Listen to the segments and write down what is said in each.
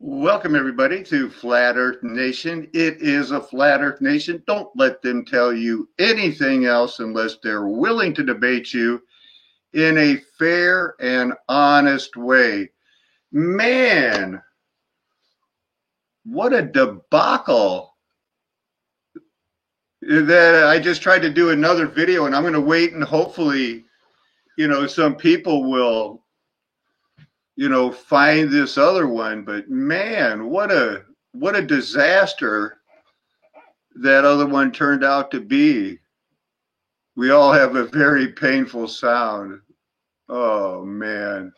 Welcome, everybody, to Flat Earth Nation. It is a Flat Earth Nation. Don't let them tell you anything else unless they're willing to debate you in a fair and honest way. Man, what a debacle. That I just tried to do another video, and I'm going to wait and hopefully, some people will find this other one. But man, what a disaster that other one turned out to be. We all have a very painful sound. Oh man.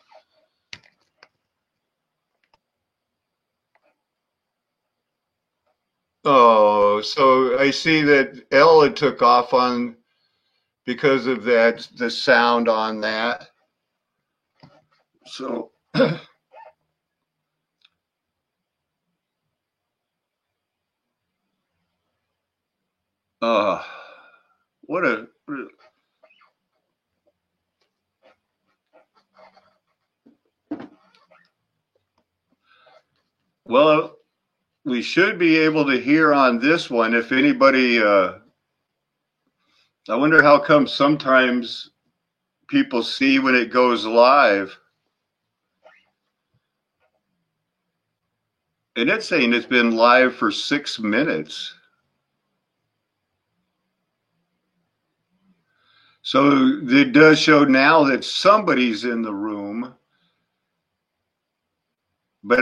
Oh, so I see that Ella took off on because of that, the sound on that. So what a well, we should be able to hear on this one. If anybody, I wonder how come sometimes people see when it goes live. And it's saying it's been live for 6 minutes. So it does show now that somebody's in the room. But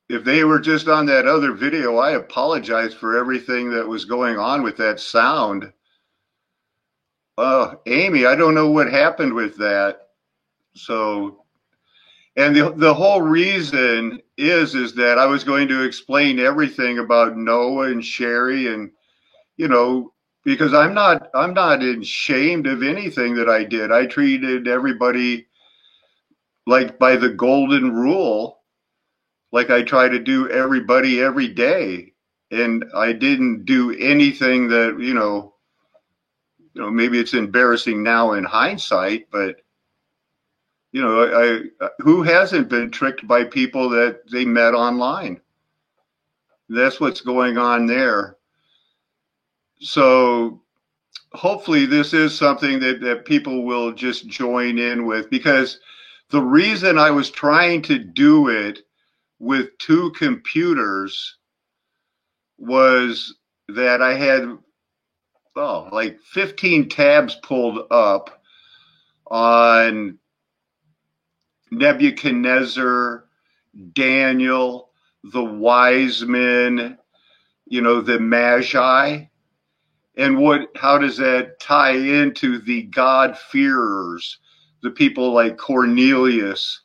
if they were just on that other video, I apologize for everything that was going on with that sound. Amy, I don't know what happened with that. So, and the whole reason is that I was going to explain everything about Noah and Sherry, and because I'm not ashamed of anything that I did. I treated everybody like by the golden rule, like I try to do everybody every day. And I didn't do anything that, maybe it's embarrassing now in hindsight, but who hasn't been tricked by people that they met online? That's what's going on there. So hopefully this is something that people will just join in with, because the reason I was trying to do it with two computers was that I had like 15 tabs pulled up on Nebuchadnezzar, Daniel, the wise men, the Magi. And how does that tie into the God-fearers, the people like Cornelius,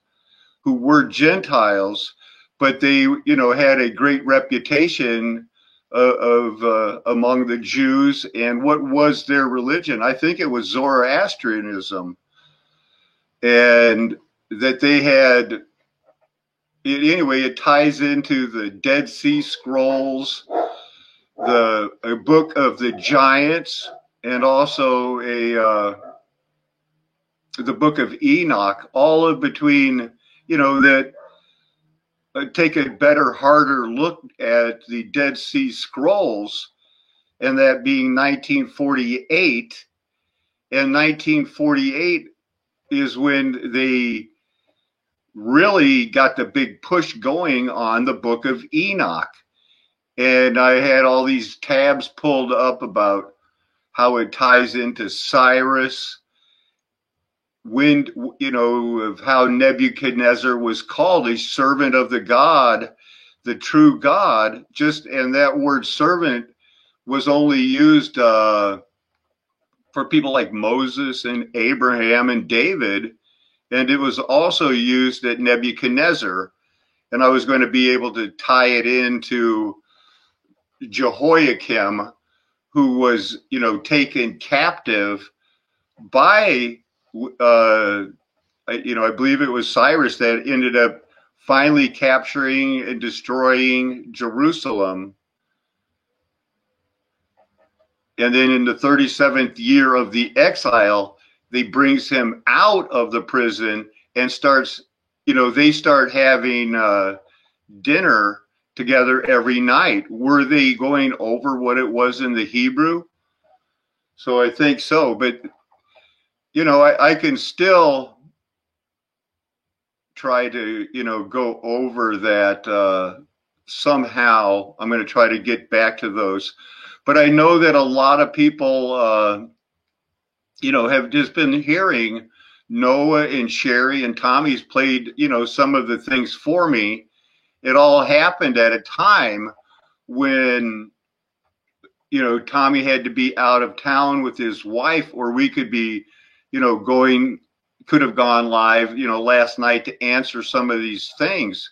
who were Gentiles, but they, had a great reputation of among the Jews. And what was their religion? I think it was Zoroastrianism. And that they had, anyway, it ties into the Dead Sea Scrolls, a book of the giants, and also the book of Enoch, all of between, that take a better, harder look at the Dead Sea Scrolls, and that being 1948. And 1948 is when they really got the big push going on the book of Enoch. And I had all these tabs pulled up about how it ties into Cyrus, of how Nebuchadnezzar was called a servant of the God, the true God. And that word servant was only used for people like Moses and Abraham and David. And it was also used at Nebuchadnezzar. And I was going to be able to tie it into Jehoiakim, who was, taken captive by, I believe it was Cyrus that ended up finally capturing and destroying Jerusalem. And then in the 37th year of the exile, they brings him out of the prison and starts, they start having dinner together every night. Were they going over what it was in the Hebrew? So I think so. But, you know, I can still try to, you know, go over that somehow. I'm going to try to get back to those. But I know that a lot of people, you know, have just been hearing Noah and Sherry and Tommy's played, you know, some of the things for me. It all happened at a time when, you know, Tommy had to be out of town with his wife, or we could be, you know, could have gone live, you know, last night to answer some of these things.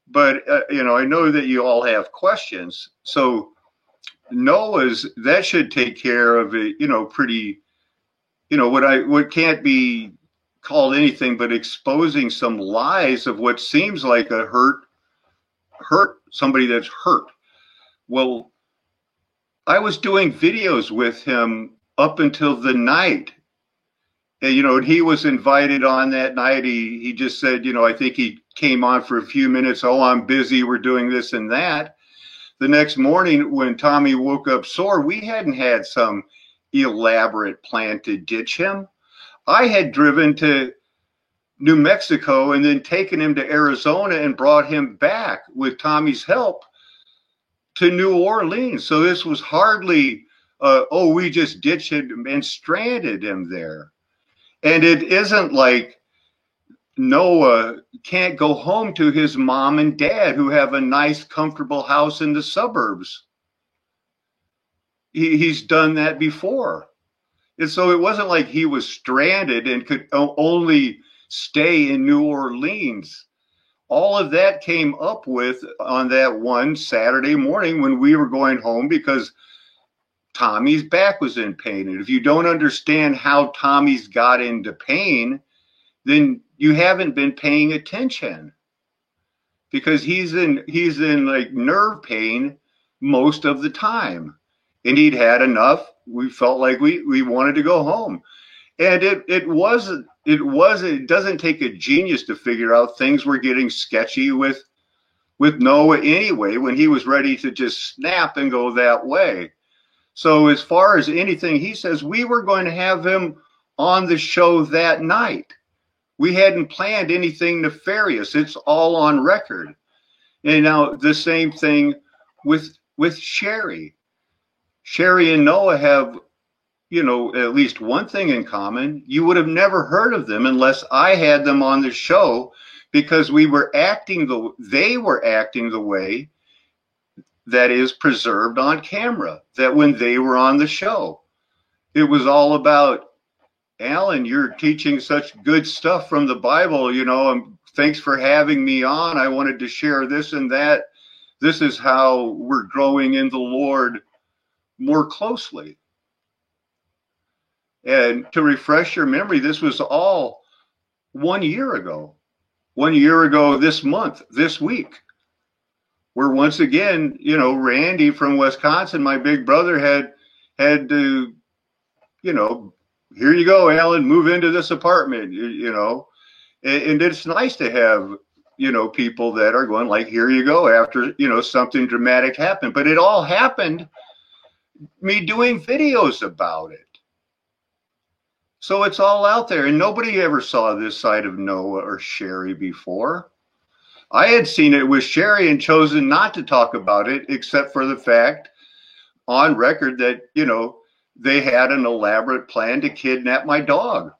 But, you know, I know that you all have questions. So Noah's, that should take care of it, you know, pretty, you know, what can't be called anything but exposing some lies of what seems like a hurt somebody that's hurt. Well, I was doing videos with him up until the night. And, you know, he was invited on that night. He just said, you know, I think he came on for a few minutes. Oh, I'm busy. We're doing this and that. The next morning when Tommy woke up sore, we hadn't had some elaborate plan to ditch him. I had driven to New Mexico and then taken him to Arizona and brought him back with Tommy's help to New Orleans. So this was hardly, we just ditched him and stranded him there. And it isn't like Noah can't go home to his mom and dad who have a nice, comfortable house in the suburbs. He's done that before. And so it wasn't like he was stranded and could only stay in New Orleans. All of that came up with on that one Saturday morning when we were going home because Tommy's back was in pain. And if you don't understand how Tommy's got into pain, then you haven't been paying attention, because he's in like nerve pain most of the time. And he'd had enough. We felt like we wanted to go home. And it doesn't take a genius to figure out things were getting sketchy with Noah anyway, when he was ready to just snap and go that way. So as far as anything he says, we were going to have him on the show that night. We hadn't planned anything nefarious. It's all on record. And now the same thing with Sherry. Sherry and Noah have, you know, at least one thing in common. You would have never heard of them unless I had them on the show, because they were acting the way that is preserved on camera, that when they were on the show, it was all about, Alan, you're teaching such good stuff from the Bible, you know, thanks for having me on. I wanted to share this and that. This is how we're growing in the Lord more closely. And to refresh your memory, this was all 1 year ago. 1 year ago this month, this week, where once again, you know, Randy from Wisconsin, my big brother, had to, you know, here you go, Alan, move into this apartment, you know. And it's nice to have, you know, people that are going like, here you go, after, you know, something dramatic happened. But it all happened me doing videos about it. So it's all out there, and nobody ever saw this side of Noah or Sherry before. I had seen it with Sherry and chosen not to talk about it, except for the fact on record that, you know, they had an elaborate plan to kidnap my dog,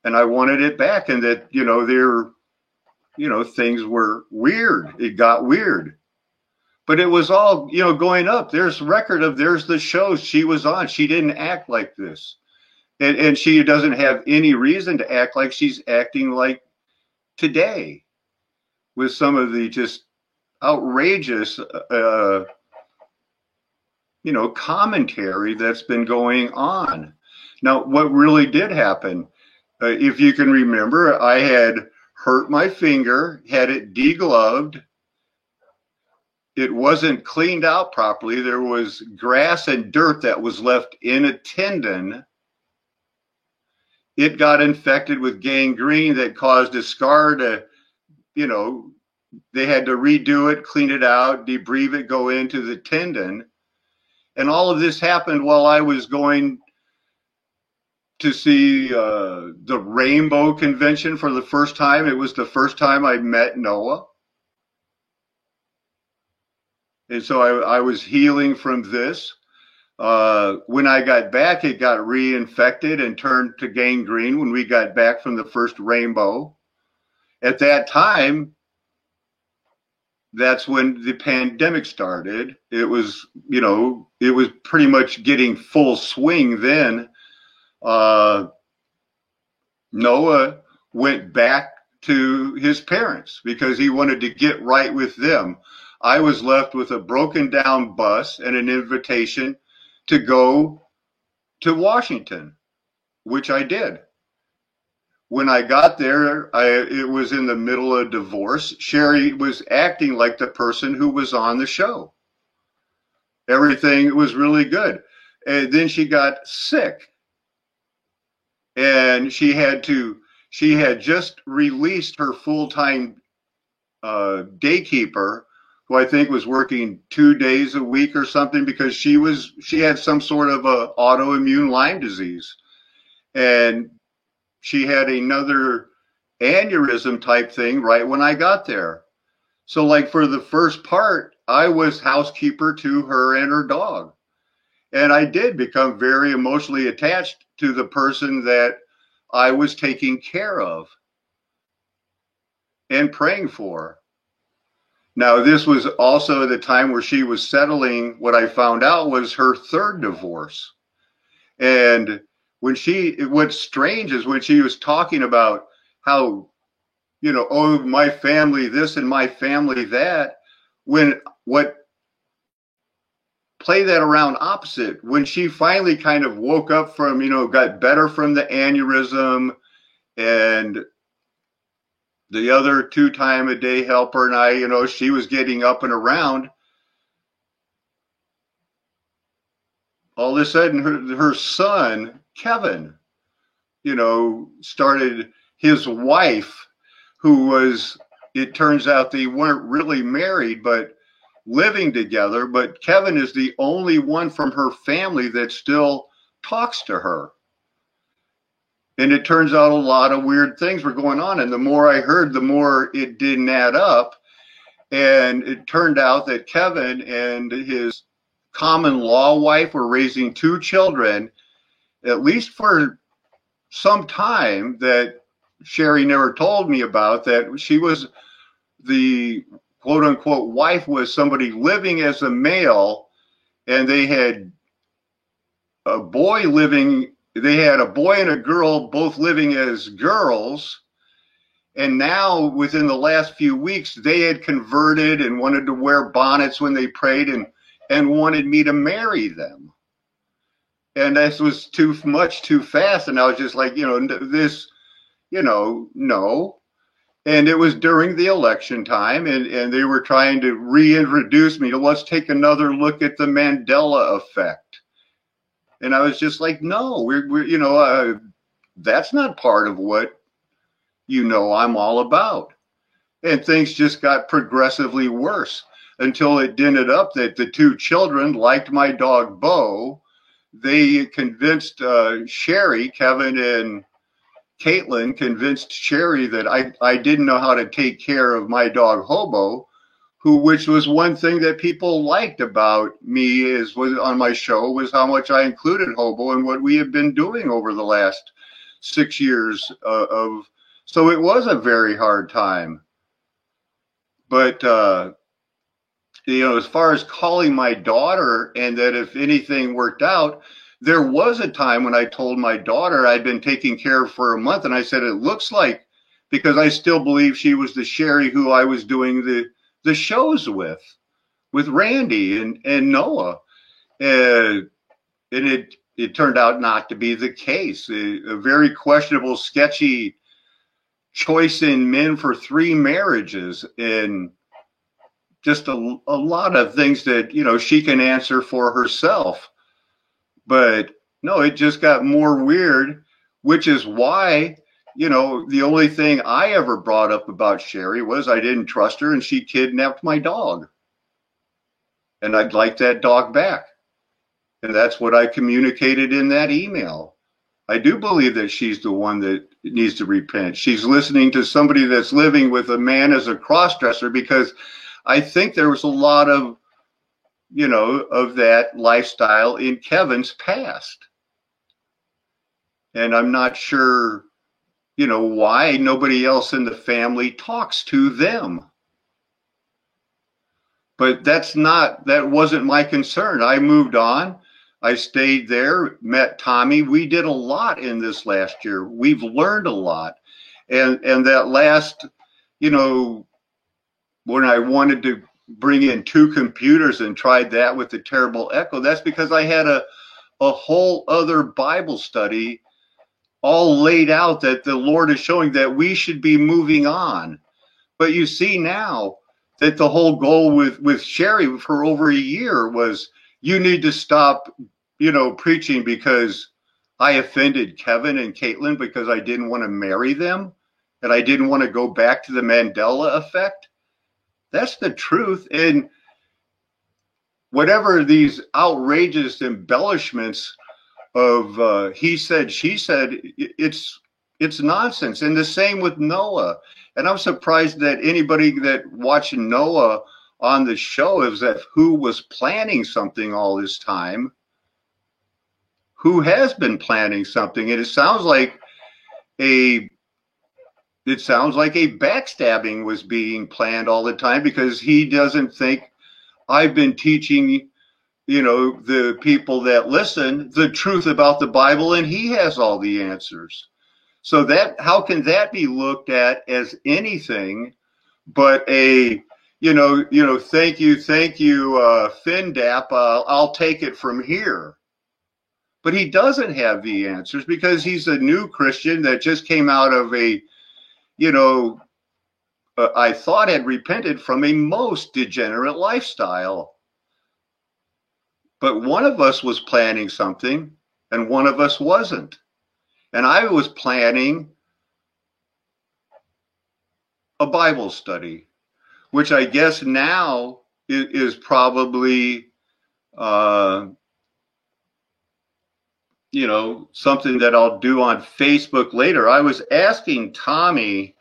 and I wanted it back, and that, you know, things were weird. It got weird, but it was all, you know, going up. There's the shows she was on. She didn't act like this. And she doesn't have any reason to act like she's acting like today, with some of the just outrageous, commentary that's been going on. Now, what really did happen, if you can remember, I had hurt my finger, had it degloved. It wasn't cleaned out properly. There was grass and dirt that was left in a tendon. It got infected with gangrene that caused a scar to, they had to redo it, clean it out, debrief it, go into the tendon. And all of this happened while I was going to see the Rainbow Convention for the first time. It was the first time I met Noah. And so I was healing from this. When I got back, it got reinfected and turned to gangrene when we got back from the first Rainbow. At that time, that's when the pandemic started. It was, it was pretty much getting full swing then. Noah went back to his parents because he wanted to get right with them. I was left with a broken down bus and an invitation to go to Washington, which I did. When I got there, it was in the middle of divorce. Sherry was acting like the person who was on the show. Everything was really good. And then she got sick. And she had just released her full-time daykeeper, who I think was working 2 days a week or something, because she had some sort of a autoimmune Lyme disease. And she had another aneurysm type thing right when I got there. So like for the first part, I was housekeeper to her and her dog. And I did become very emotionally attached to the person that I was taking care of and praying for. Now, this was also the time where she was settling. What I found out was her third divorce. And what's strange is when she was talking about how, oh, my family this and my family that, play that around opposite. When she finally kind of woke up from, got better from the aneurysm, and the other 2-time-a-day helper and I, she was getting up and around. All of a sudden, her son, Kevin, started his wife, who was, it turns out they weren't really married, but living together. But Kevin is the only one from her family that still talks to her. And it turns out a lot of weird things were going on. And the more I heard, the more it didn't add up. And it turned out that Kevin and his common law wife were raising 2 children, at least for some time, that Sherry never told me about, that she was the quote unquote wife was somebody living as a male, and they had a boy and a girl both living as girls. And now within the last few weeks, they had converted and wanted to wear bonnets when they prayed and wanted me to marry them. And this was too much, too fast. And I was just like, this, no. And it was during the election time, and they were trying to reintroduce me to, let's take another look at the Mandela effect. And I was just like, no, we're that's not part of what, I'm all about. And things just got progressively worse until it ended up that the 2 children liked my dog, Bo. They convinced Sherry, Kevin and Caitlin convinced Sherry that I didn't know how to take care of my dog, Hobo, which was one thing that people liked about me was on my show, was how much I included Hobo and what we have been doing over the last 6 years so it was a very hard time. But, as far as calling my daughter, and that if anything worked out, there was a time when I told my daughter I'd been taking care of for a month, and I said, it looks like, because I still believe she was the Sherry who I was doing the shows with Randy and Noah. And it turned out not to be the case. A very questionable, sketchy choice in men for 3 marriages, and just a lot of things that, she can answer for herself. But no, it just got more weird, which is why you know, the only thing I ever brought up about Sherry was I didn't trust her and she kidnapped my dog. And I'd like that dog back. And that's what I communicated in that email. I do believe that she's the one that needs to repent. She's listening to somebody that's living with a man as a crossdresser, because I think there was a lot of, you know, of that lifestyle in Kevin's past. And I'm not sure, you know, why nobody else in the family talks to them. But that wasn't my concern. I moved on. I stayed there, met Tommy. We did a lot in this last year. We've learned a lot. And that last, you know, when I wanted to bring in 2 computers and tried that with the terrible echo, that's because I had a whole other Bible study all laid out that the Lord is showing that we should be moving on. But you see now that the whole goal with Sherry for over a year was, you need to stop, you know, preaching because I offended Kevin and Caitlin because I didn't want to marry them and I didn't want to go back to the Mandela effect. That's the truth. And whatever these outrageous embellishments of he said, she said, it's nonsense. And the same with Noah. And I'm surprised that anybody that watched Noah on the show is that who was planning something all this time, who has been planning something. And it sounds like a backstabbing was being planned all the time, because he doesn't think I've been teaching, you know, the people that listen the truth about the Bible, and he has all the answers. So that, how can that be looked at as anything but a, you know, thank you, FinDap, I'll take it from here. But he doesn't have the answers because he's a new Christian that just came out of a, you know, I thought had repented from a most degenerate lifestyle. But one of us was planning something and one of us wasn't. And I was planning a Bible study, which I guess now is probably, you know, something that I'll do on Facebook later. I was asking Tommy,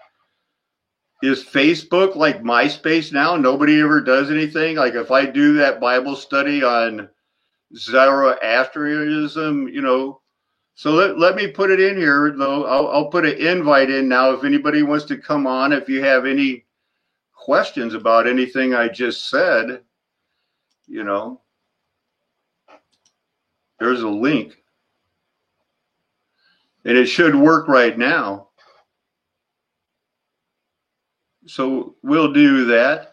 is Facebook like MySpace now? Nobody ever does anything? Like if I do that Bible study on Zoroastrianism, you know, so let me put it in here, though. I'll put an invite in now if anybody wants to come on. If you have any questions about anything I just said, you know, there's a link. And it should work right now. So we'll do that.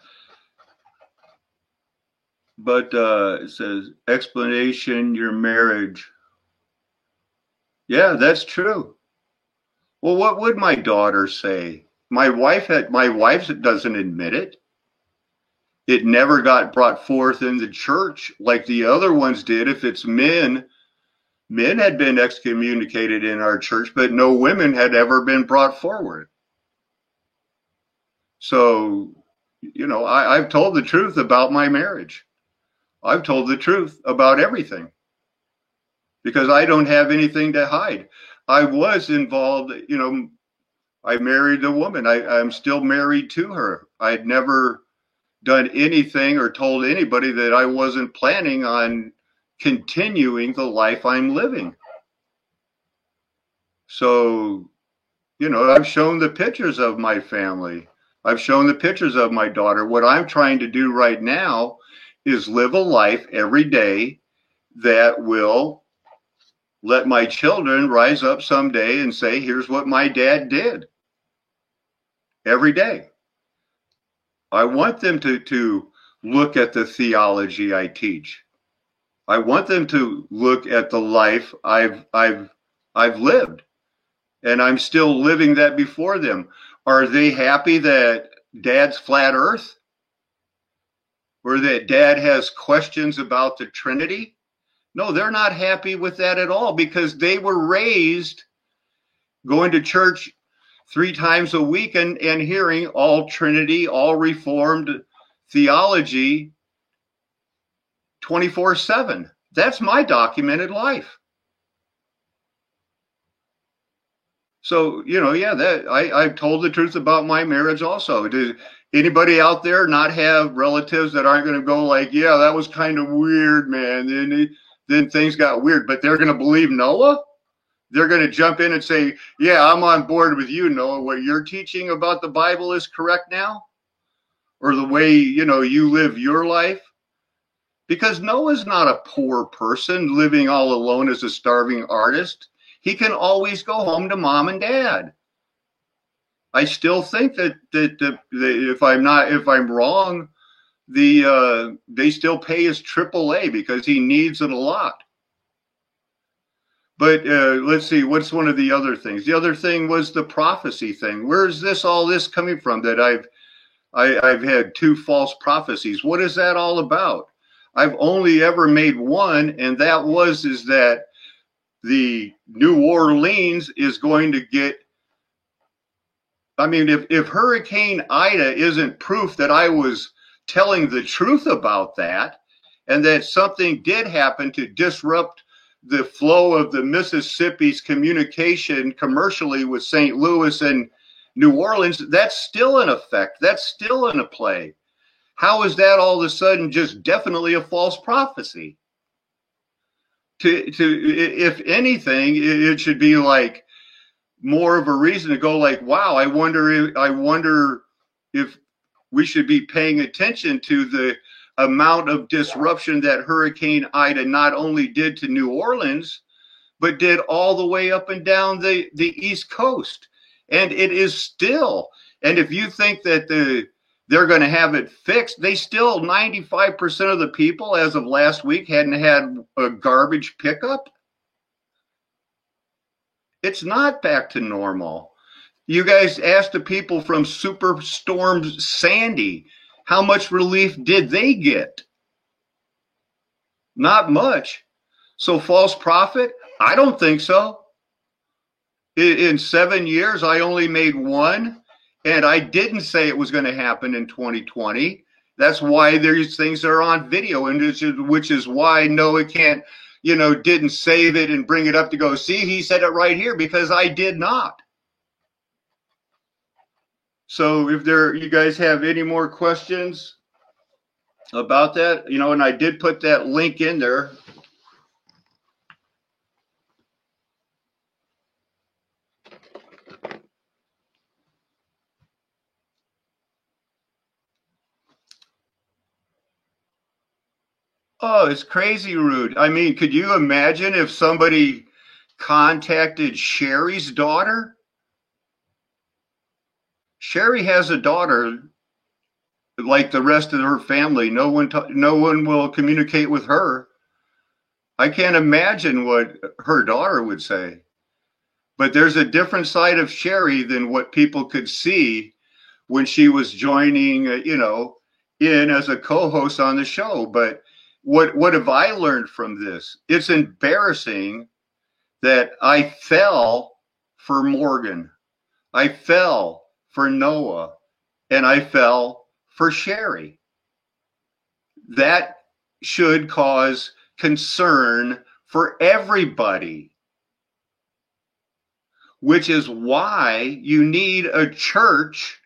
But it says, explanation, your marriage. Yeah, that's true. Well, what would my daughter say? My wife doesn't admit it. It never got brought forth in the church like the other ones did. If it's men had been excommunicated in our church, but no women had ever been brought forward. So, you know, I've told the truth about my marriage. I've told the truth about everything because I don't have anything to hide. I was involved, you know, I married a woman. I'm still married to her. I'd never done anything or told anybody that I wasn't planning on continuing the life I'm living. So, you know, I've shown the pictures of my family. I've shown the pictures of my daughter. What I'm trying to do right now is live a life every day that will let my children rise up someday and say, here's what my dad did. Every day. I want them to look at the theology I teach. I want them to look at the life I've lived, and I'm still living that before them. Are they happy that Dad's flat Earth, or that Dad has questions about the Trinity? No, they're not happy with that at all because they were raised going to church 3 times a week and hearing all Trinity, all Reformed theology 24/7. That's my documented life. So, yeah, that I've told the truth about my marriage also. Does anybody out there not have relatives that aren't going to go like, yeah, that was kind of weird, man. Then things got weird, but they're going to believe Noah? They're going to jump in and say, yeah, I'm on board with you, Noah. What you're teaching about the Bible is correct now? Or the way, you live your life? Because Noah's not a poor person living all alone as a starving artist. He can always go home to mom and dad. I still think that if I'm wrong, they still pay his AAA because he needs it a lot. But let's see, what's one of the other things? The other thing was the prophecy thing. Where's all this coming from that I've had 2 false prophecies? What is that all about? I've only ever made one, and that is that the New Orleans is going to get, I mean, if Hurricane Ida isn't proof that I was telling the truth about that, and that something did happen to disrupt the flow of the Mississippi's communication commercially with St. Louis and New Orleans, that's still in effect. That's still in a play. How is that all of a sudden just definitely a false prophecy? If anything, it should be like more of a reason to go like, wow, I wonder if we should be paying attention to the amount of disruption that Hurricane Ida not only did to New Orleans, but did all the way up and down the East Coast. And it is still, and if you think that they're going to have it fixed, they still, 95% of the people as of last week hadn't had a garbage pickup. It's not back to normal. You guys asked the people from Superstorm Sandy, how much relief did they get? Not much. So false prophet? I don't think so. In 7 years, I only made one, and I didn't say it was going to happen in 2020. That's why these things are on video, and which is why Noah can't, didn't save it and bring it up to go, see, he said it right here, because I did not. So if you guys have any more questions about that, and I did put that link in there. Oh, it's crazy rude. I mean, could you imagine if somebody contacted Sherry's daughter? Sherry has a daughter like the rest of her family. No one will communicate with her. I can't imagine what her daughter would say. But there's a different side of Sherry than what people could see when she was joining, in as a co-host on the show. But what have I learned from this? It's embarrassing that I fell for Morgan. I fell for Noah, and I fell for Sherry. That should cause concern for everybody, which is why you need a church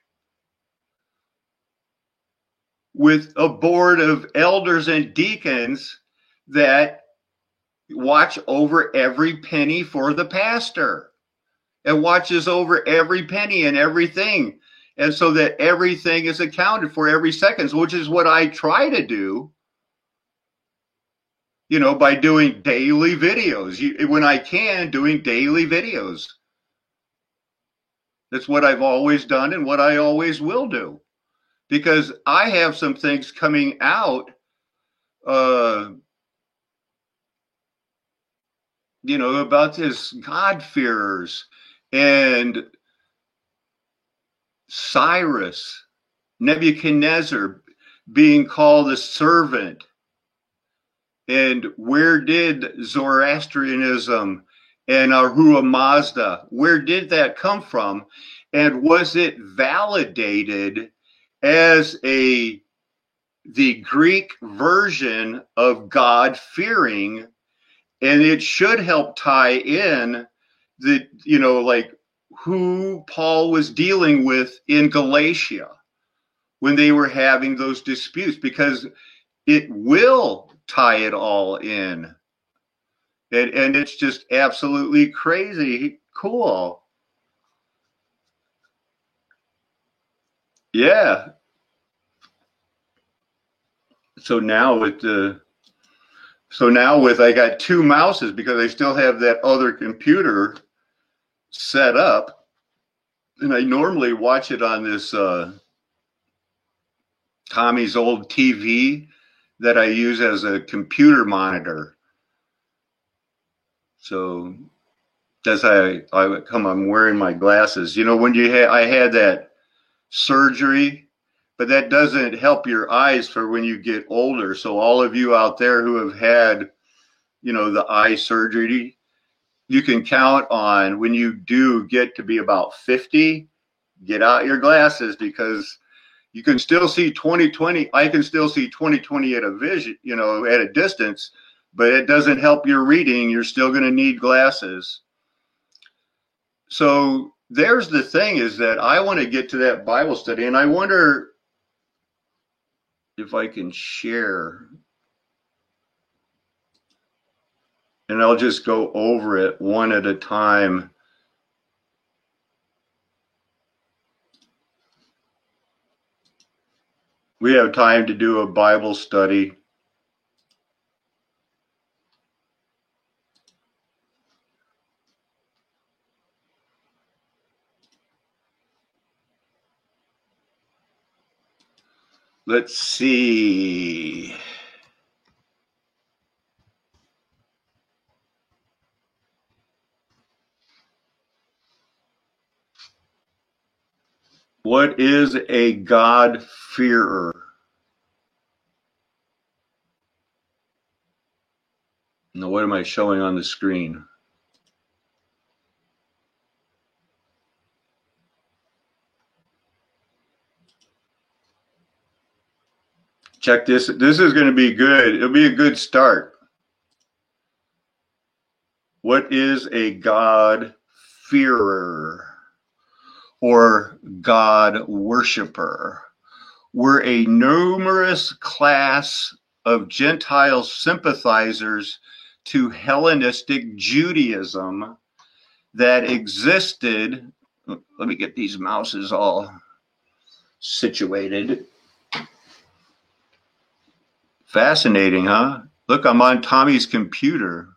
with a board of elders and deacons that watch over every penny for the pastor and watches over every penny and everything. And so that everything is accounted for every second, which is what I try to do, by doing daily videos. When I can, doing daily videos. That's what I've always done and what I always will do. Because I have some things coming out, about this God-fearers and Cyrus, Nebuchadnezzar being called a servant. And where did Zoroastrianism and Ahura Mazda, where did that come from? And was it validated as the Greek version of God-fearing? And it should help tie in the, like who Paul was dealing with in Galatia when they were having those disputes, because it will tie it all in. And it's just absolutely crazy cool. Yeah. So now with I got two mouses because I still have that other computer set up, and I normally watch it on this Tommy's old TV that I use as a computer monitor. So that's how I'm wearing my glasses. When I had that surgery, but that doesn't help your eyes for when you get older. So all of you out there who have had, the eye surgery, you can count on when you do get to be about 50, get out your glasses, because you can still see 20/20. I can still see 20/20 at a vision, at a distance, but it doesn't help your reading. You're still going to need glasses. So there's the thing, is that I want to get to that Bible study, and I wonder if I can share, and I'll just go over it one at a time. We have time to do a Bible study. Let's see. What is a God-fearer? Now, what am I showing on the screen? Check this. This is going to be good. It'll be a good start. What is a God-fearer or God worshiper? We're a numerous class of Gentile sympathizers to Hellenistic Judaism that existed. Let me get these mouses all situated. Fascinating, huh? Look, I'm on Tommy's computer.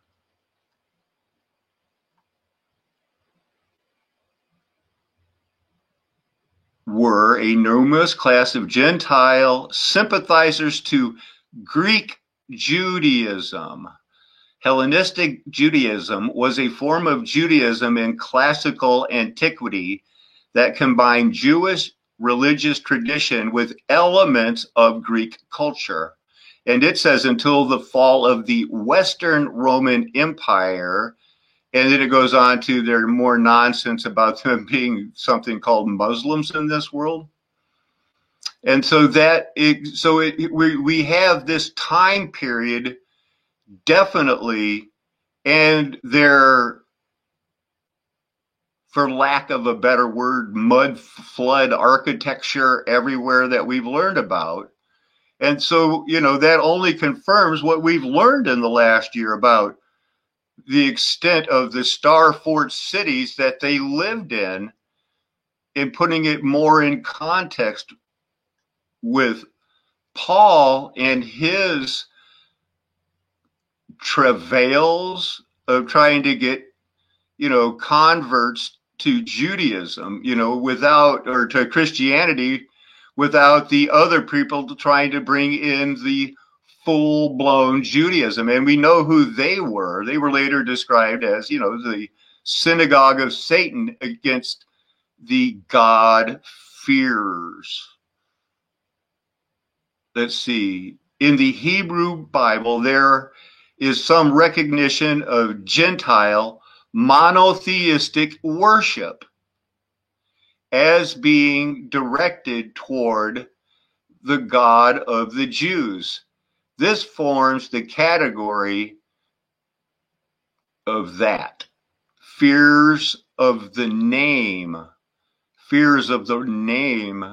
Were a numerous class of Gentile sympathizers to Greek Judaism. Hellenistic Judaism was a form of Judaism in classical antiquity that combined Jewish religious tradition with elements of Greek culture. And it says until the fall of the Western Roman Empire. And then it goes on to there's more nonsense about them being something called Muslims in this world. And so we have this time period, definitely, and there, for lack of a better word, mud flood architecture everywhere that we've learned about. And so, that only confirms what we've learned in the last year about the extent of the star fort cities that they lived in, and putting it more in context with Paul and his travails of trying to get, converts to Judaism, to Christianity, without the other people trying to bring in the full-blown Judaism. And we know who they were. They were later described as, the synagogue of Satan against the God-fearers. Let's see. In the Hebrew Bible, there is some recognition of Gentile monotheistic worship as being directed toward the God of the Jews. This forms the category of that. Fears of the name, fears of the name,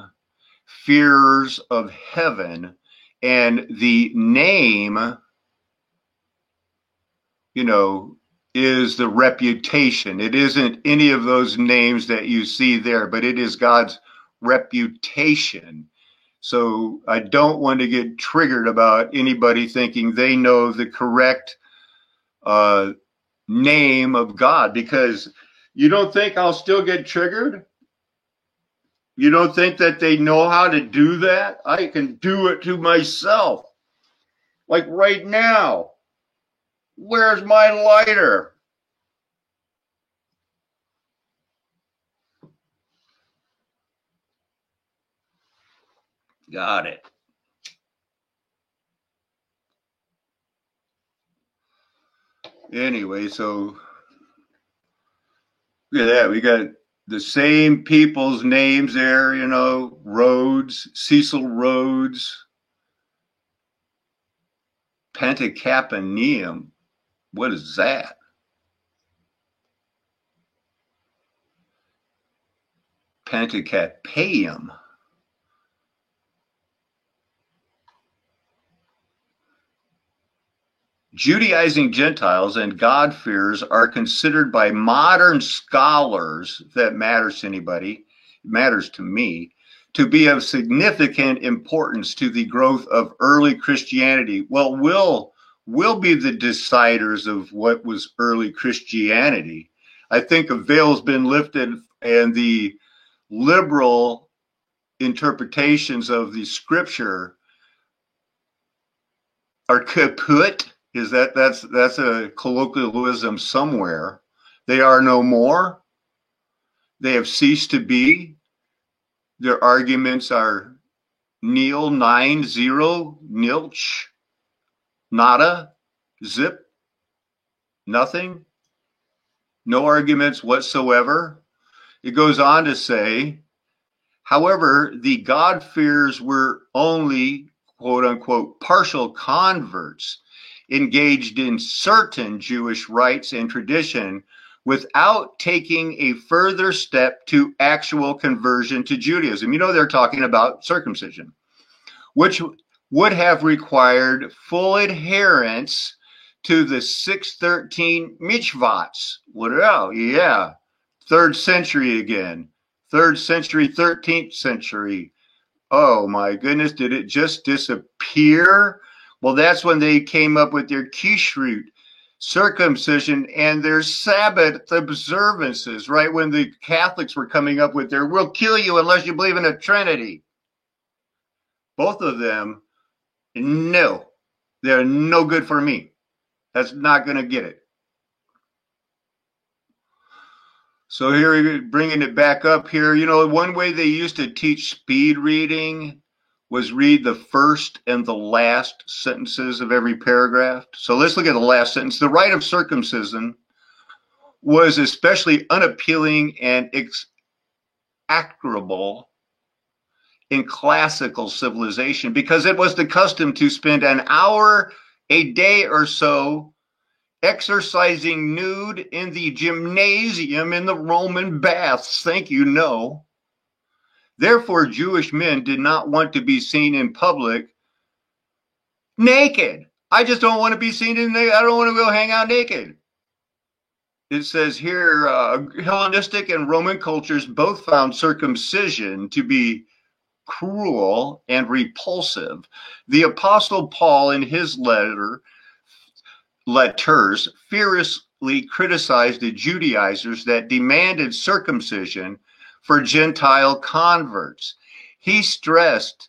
fears of heaven, and the name, is the reputation. It isn't any of those names that you see there, but it is God's reputation. So I don't want to get triggered about anybody thinking they know the correct name of God, because you don't think I'll still get triggered? You don't think that they know how to do that? I can do it to myself. Like right now. Where's my lighter? Got it. Anyway, so look at that. We got the same people's names there, Rhodes, Cecil Rhodes, Pentacapaneum. What is that? Pentacapaeum. Judaizing Gentiles and God-fearers are considered by modern scholars, if that matters to anybody, it matters to me, to be of significant importance to the growth of early Christianity. Well, we'll be the deciders of what was early Christianity. I think a veil's been lifted, and the liberal interpretations of the scripture are kaput. Is that's a colloquialism somewhere? They are no more. They have ceased to be. Their arguments are nil, 9, 0, nilch, nada, zip, nothing, no arguments whatsoever. It goes on to say, however, the God-fearers were only, quote unquote, partial converts, engaged in certain Jewish rites and tradition without taking a further step to actual conversion to Judaism. They're talking about circumcision, which would have required full adherence to the 613 mitzvahs. What else? Yeah. 3rd century again. 3rd century, 13th century. Oh my goodness, did it just disappear? Well, that's when they came up with their Kishrut, circumcision, and their Sabbath observances, right? When the Catholics were coming up with their, we'll kill you unless you believe in a Trinity. Both of them, no, they're no good for me. That's not going to get it. So here, bringing it back up here, one way they used to teach speed reading was read the first and the last sentences of every paragraph. So let's look at the last sentence. The rite of circumcision was especially unappealing and execrable in classical civilization because it was the custom to spend an hour a day or so exercising nude in the gymnasium in the Roman baths. Think you know. Therefore, Jewish men did not want to be seen in public naked. I just don't want to be seen I don't want to go hang out naked. It says here, Hellenistic and Roman cultures both found circumcision to be cruel and repulsive. The Apostle Paul, in his letters, fiercely criticized the Judaizers that demanded circumcision for Gentile converts. He stressed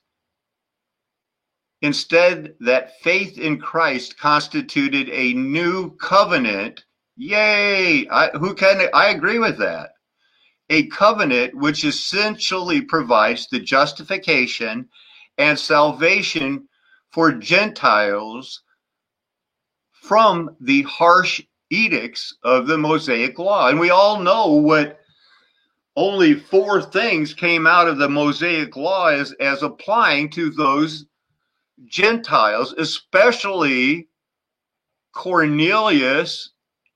instead that faith in Christ constituted a new covenant. Yay! I agree with that. A covenant which essentially provides the justification and salvation for Gentiles from the harsh edicts of the Mosaic law. And we all know what only 4 things came out of the Mosaic Law as applying to those Gentiles, especially Cornelius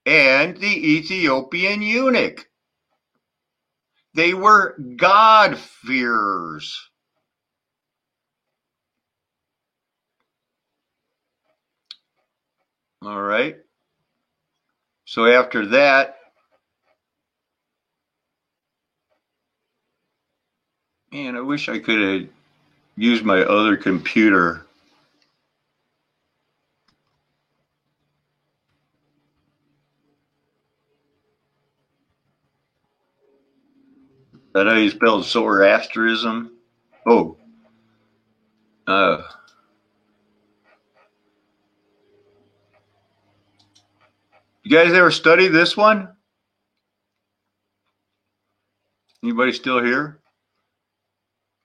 and the Ethiopian eunuch. They were God-fearers. All right. So after that, man, I wish I could have used my other computer. That how you spell Zoroastrianism? Oh. You guys ever study this one? Anybody still here?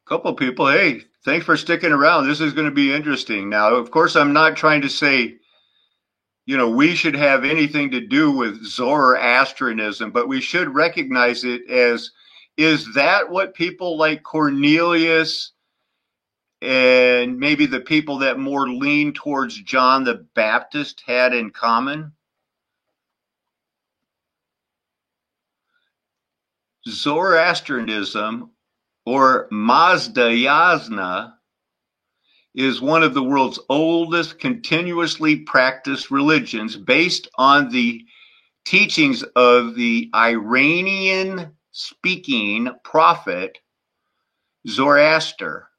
A couple of people. Hey, thanks for sticking around. This is going to be interesting. Now, of course, I'm not trying to say, we should have anything to do with Zoroastrianism, but we should recognize it as, is that what people like Cornelius and maybe the people that more lean towards John the Baptist had in common? Zoroastrianism, or Mazdayasna, is one of the world's oldest continuously practiced religions based on the teachings of the Iranian-speaking prophet Zoroaster.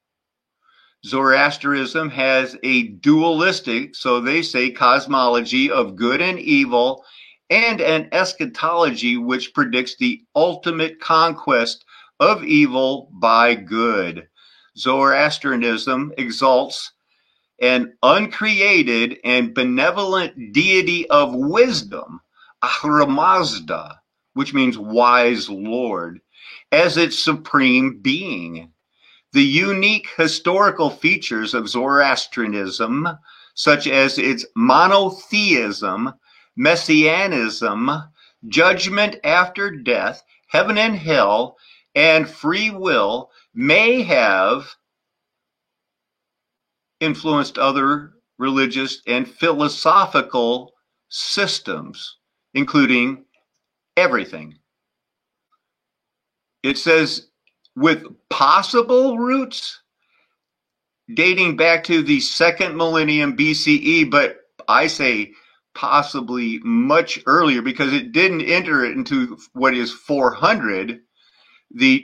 Zoroastrianism has a dualistic, so they say, cosmology of good and evil, and an eschatology which predicts the ultimate conquest of evil by good. Zoroastrianism exalts an uncreated and benevolent deity of wisdom, Ahura Mazda, which means wise Lord, as its supreme being. The unique historical features of Zoroastrianism, such as its monotheism, messianism, judgment after death, heaven and hell, and free will, may have influenced other religious and philosophical systems, including everything. It says, with possible roots dating back to the 2nd millennium BCE, but I say possibly much earlier because it didn't enter into what is 400,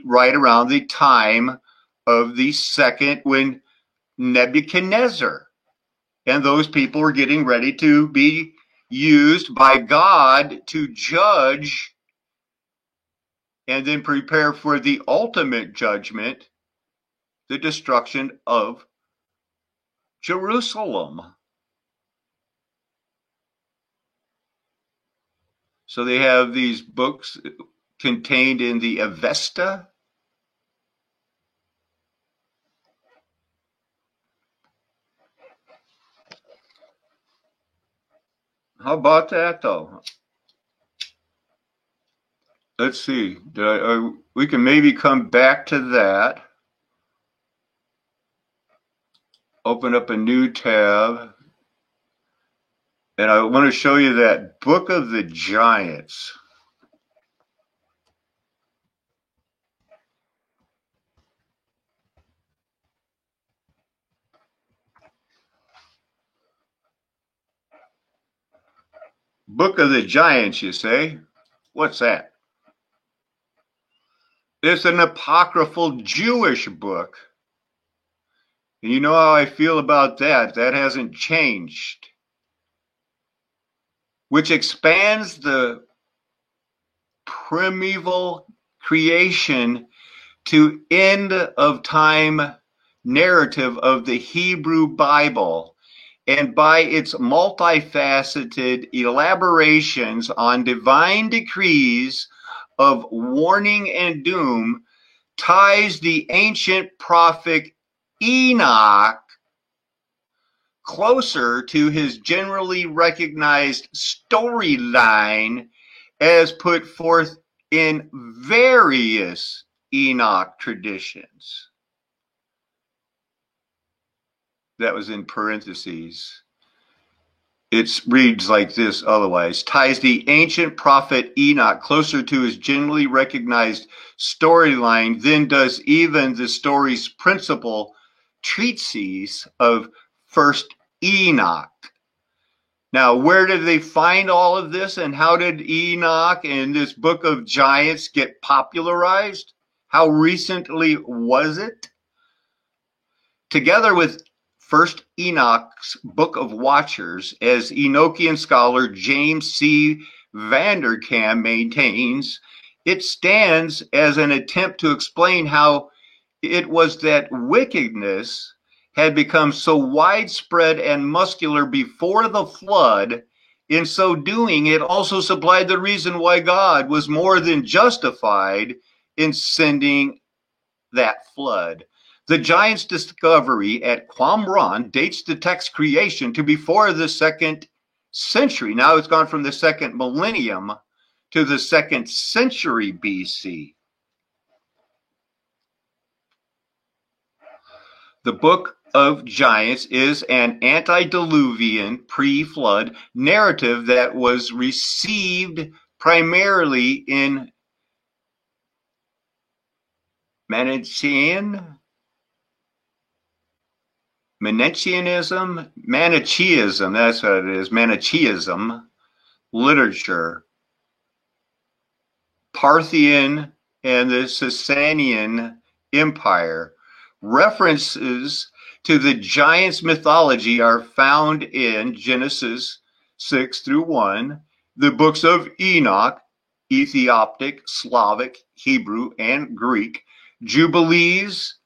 right around the time of the second, when Nebuchadnezzar and those people were getting ready to be used by God to judge and then prepare for the ultimate judgment, the destruction of Jerusalem. So they have these books contained in the Avesta. How about that, though? Let's see. We can maybe come back to that. Open up a new tab. And I want to show you that Book of the Giants. Book of the Giants, you say? What's that? It's an apocryphal Jewish book. And you know how I feel about that. That hasn't changed. Which expands the primeval creation to end of time narrative of the Hebrew Bible, and by its multifaceted elaborations on divine decrees of warning and doom, ties the ancient prophet Enoch closer to his generally recognized storyline as put forth in various Enoch traditions. That was in parentheses. It reads like this otherwise. Ties the ancient prophet Enoch closer to his generally recognized storyline than does even the story's principal treatise of First Enoch. Now, where did they find all of this, and how did Enoch and this book of giants get popularized? How recently was it? Together with First Enoch's Book of Watchers, as Enochian scholar James C. Vanderkam maintains, it stands as an attempt to explain how it was that wickedness had become so widespread and muscular before the flood. In so doing, it also supplied the reason why God was more than justified in sending that flood. The giant's discovery at Qumran dates the text's creation to before the 2nd century. Now it's gone from the 2nd millennium to the 2nd century BC. The Book of Giants is an antediluvian pre-flood narrative that was received primarily in Manichaeism, that's what it is, Manichaeism literature, Parthian and the Sasanian Empire. References to the giants' mythology are found in Genesis 6 through 1, the books of Enoch, Ethiopic, Slavic, Hebrew, and Greek, Jubilees,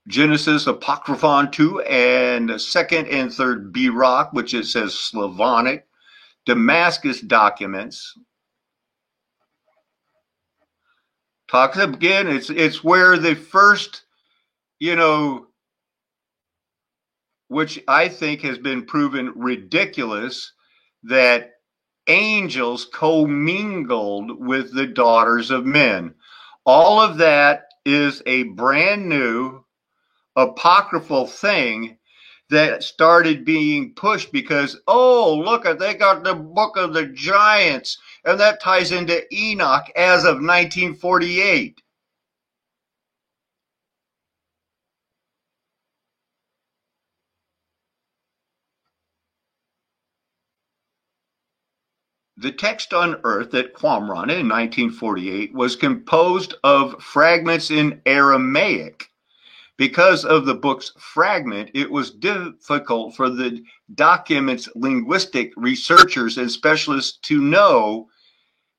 Genesis, Apocryphon 2, and 2nd and 3rd Birach, which it says Slavonic, Damascus documents. Talks again, it's where the first, which I think has been proven ridiculous, that angels commingled with the daughters of men. All of that is a brand new apocryphal thing that started being pushed because, oh, look, they got the Book of the Giants, and that ties into Enoch as of 1948. The text unearthed at Qumran in 1948 was composed of fragments in Aramaic. Because of the book's fragment, it was difficult for the document's linguistic researchers and specialists to know,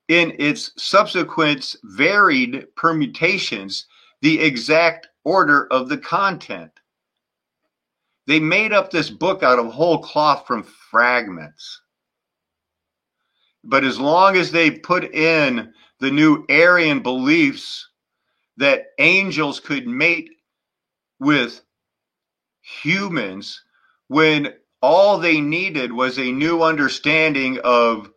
in its subsequent varied permutations, the exact order of the content. They made up this book out of whole cloth from fragments. But as long as they put in the new Aryan beliefs that angels could mate with humans, when all they needed was a new understanding of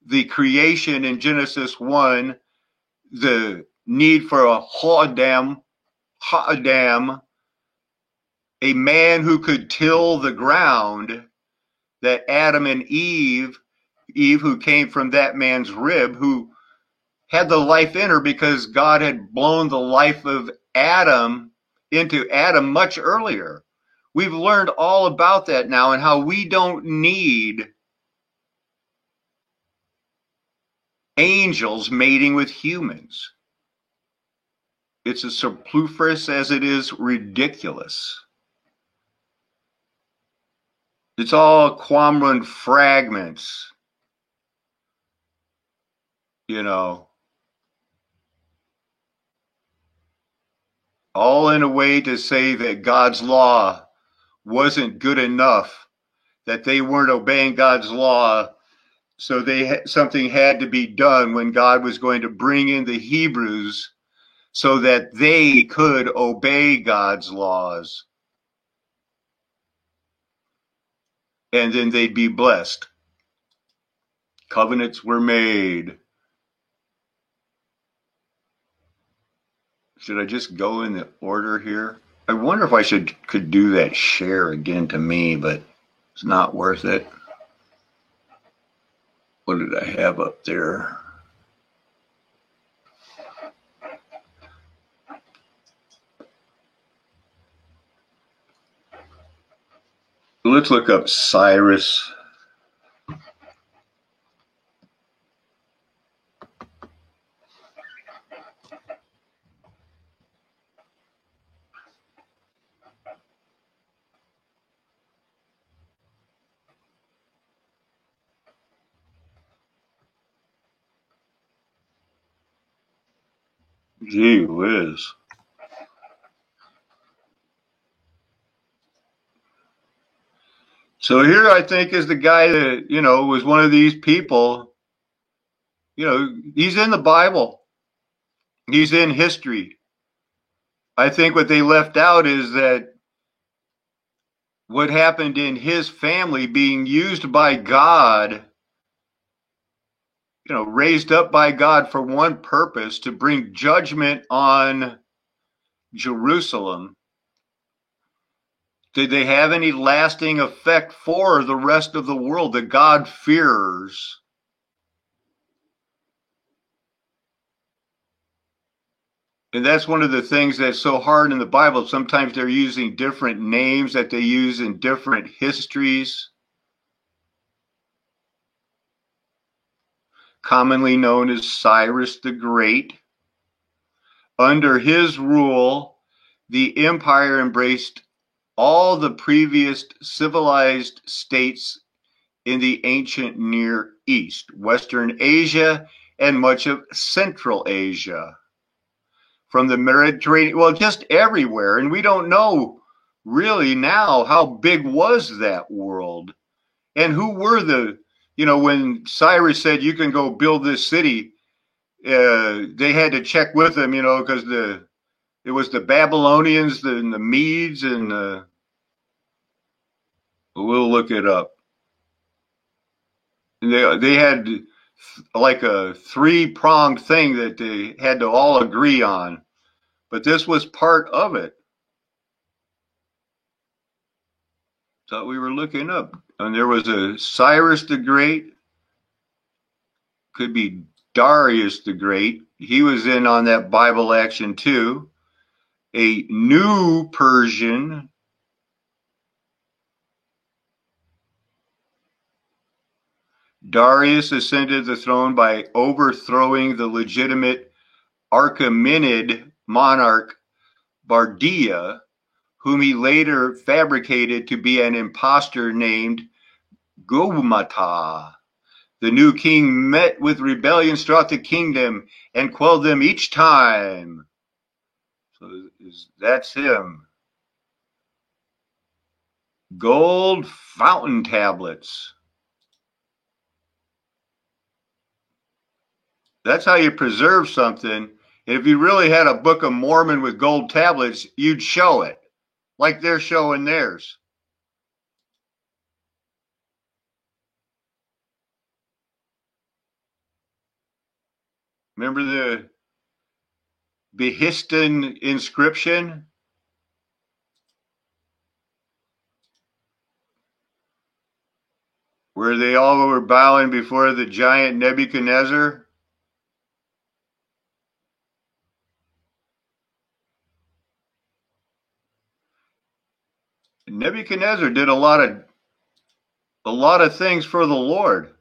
the creation in Genesis 1, the need for a ha'adam, a man who could till the ground, that Adam and Eve who came from that man's rib, who had the life in her because God had blown the life of Adam into Adam much earlier. We've learned all about that now and how we don't need angels mating with humans. It's as superfluous as it is ridiculous. It's all Qumran fragments, all in a way to say that God's law wasn't good enough, that they weren't obeying God's law, so something had to be done when God was going to bring in the Hebrews so that they could obey God's laws. And then they'd be blessed. Covenants were made. Should I just go in the order here? I wonder if I could do that share again to me, but it's not worth it. What did I have up there? Let's look up Cyrus. Gee whiz. So here I think is the guy that, was one of these people. He's in the Bible. He's in history. I think what they left out is that what happened in his family being used by God, raised up by God for one purpose, to bring judgment on Jerusalem. Did they have any lasting effect for the rest of the world, the God-fearers? And that's one of the things that's so hard in the Bible. Sometimes they're using different names that they use in different histories, commonly known as Cyrus the Great. Under his rule, the empire embraced all the previous civilized states in the ancient Near East, Western Asia, and much of Central Asia. From the Mediterranean, well, just everywhere. And we don't know really now how big was that world. And who were when Cyrus said, you can go build this city, they had to check with him, because it was the Babylonians and the Medes, and we'll look it up. They had like a three-pronged thing that they had to all agree on. But this was part of it. Thought we were looking up. And there was a Cyrus the Great. Could be Darius the Great. He was in on that Bible action too. A new Persian. Darius ascended the throne by overthrowing the legitimate Achaemenid monarch Bardia, whom he later fabricated to be an impostor named Gomata. The new king met with rebellions throughout the kingdom and quelled them each time. So that's him. Gold fountain tablets. That's how you preserve something. If you really had a Book of Mormon with gold tablets, you'd show it, like they're showing theirs. Remember the Behistun inscription? Where they all were bowing before the giant Nebuchadnezzar? Nebuchadnezzar did a lot of things for the Lord.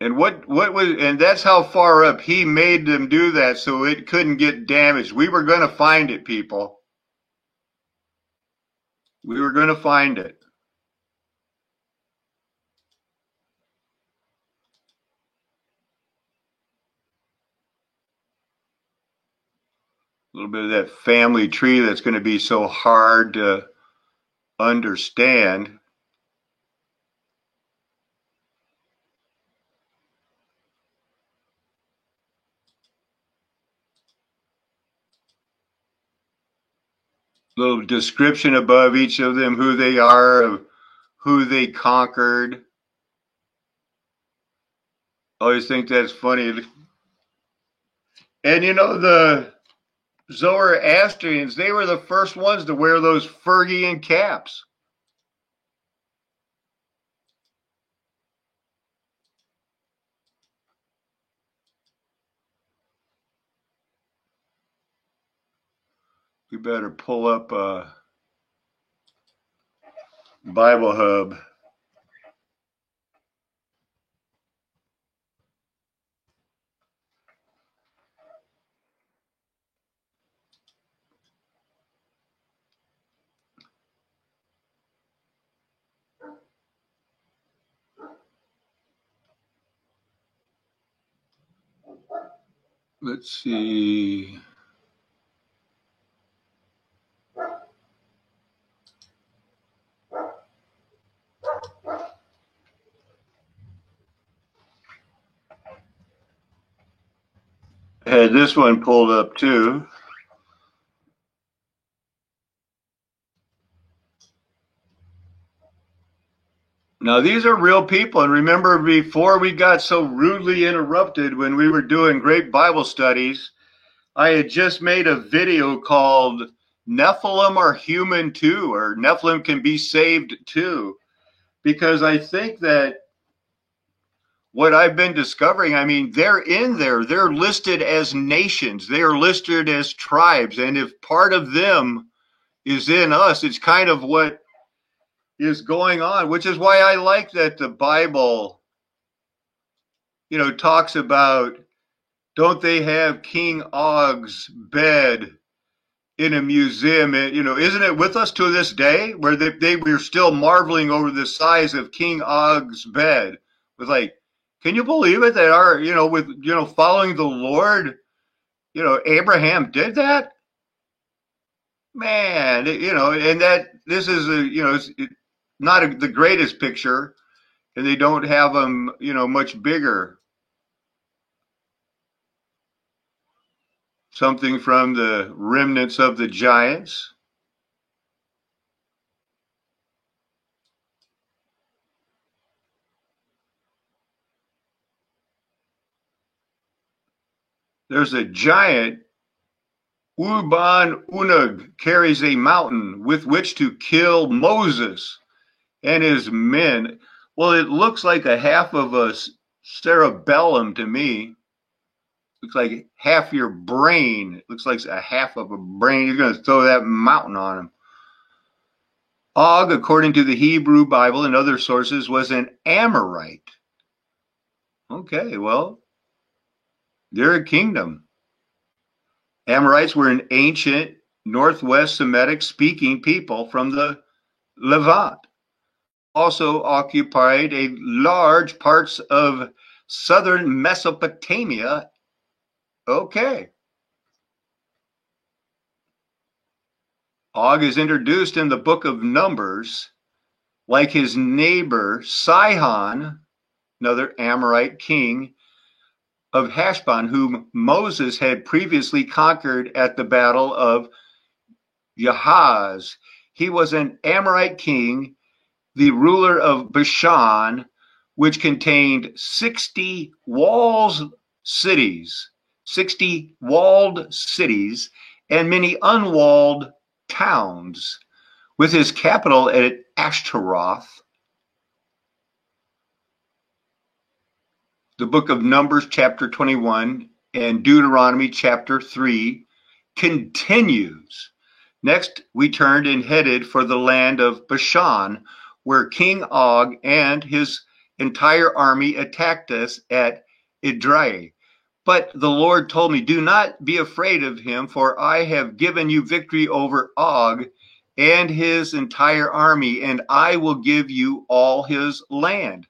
And and that's how far up he made them do that, so it couldn't get damaged. We were going to find it, people. We were going to find it. A little bit of that family tree that's going to be so hard to understand. Little description above each of them, who they are, who they conquered. I always think that's funny. And you know, the Zoroastrians, they were the first ones to wear those Phrygian caps. We better pull up Bible Hub. Let's see. I had this one pulled up too. Now, these are real people. And remember, before we got so rudely interrupted when we were doing great Bible studies, I had just made a video called Nephilim Are Human Too, or Nephilim Can Be Saved Too, because I think that what I've been discovering, I mean, they're in there. They're listed as nations. They are listed as tribes. And if part of them is in us, it's kind of what is going on, which is why I like that the Bible, you know, talks about, don't they have King Og's bed in a museum? And, you know, isn't it with us to this day where we're still marveling over the size of King Og's bed? With like, can you believe it that our, you know, with, you know, following the Lord, you know, Abraham did that? Man, you know, and that this is a, you know, it's not the greatest picture, and they don't have them, you know, much bigger. Something from the remnants of the giants. There's a giant. Uban Unug carries a mountain with which to kill Moses and his men. Well, it looks like a half of a cerebellum to me. Looks like half your brain. It looks like a half of a brain. You're going to throw that mountain on him. Og, according to the Hebrew Bible and other sources, was an Amorite. Okay, well, they're a kingdom. Amorites were an ancient Northwest Semitic speaking people from the Levant. Also occupied a large parts of southern Mesopotamia. Okay. Og is introduced in the book of Numbers like his neighbor Sihon, another Amorite king of Heshbon, whom Moses had previously conquered at the battle of Jahaz. He was an Amorite king, the ruler of Bashan, which contained 60 walled cities, and many unwalled towns, with his capital at Ashtaroth. The book of Numbers, chapter 21, and Deuteronomy, chapter 3, continues. Next, we turned and headed for the land of Bashan, where King Og and his entire army attacked us at Edrei. But the Lord told me, do not be afraid of him, for I have given you victory over Og and his entire army, and I will give you all his land.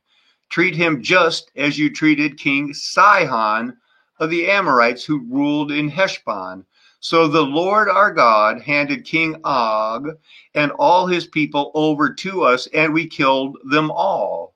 Treat him just as you treated King Sihon of the Amorites who ruled in Heshbon. So the Lord our God handed King Og and all his people over to us, and we killed them all.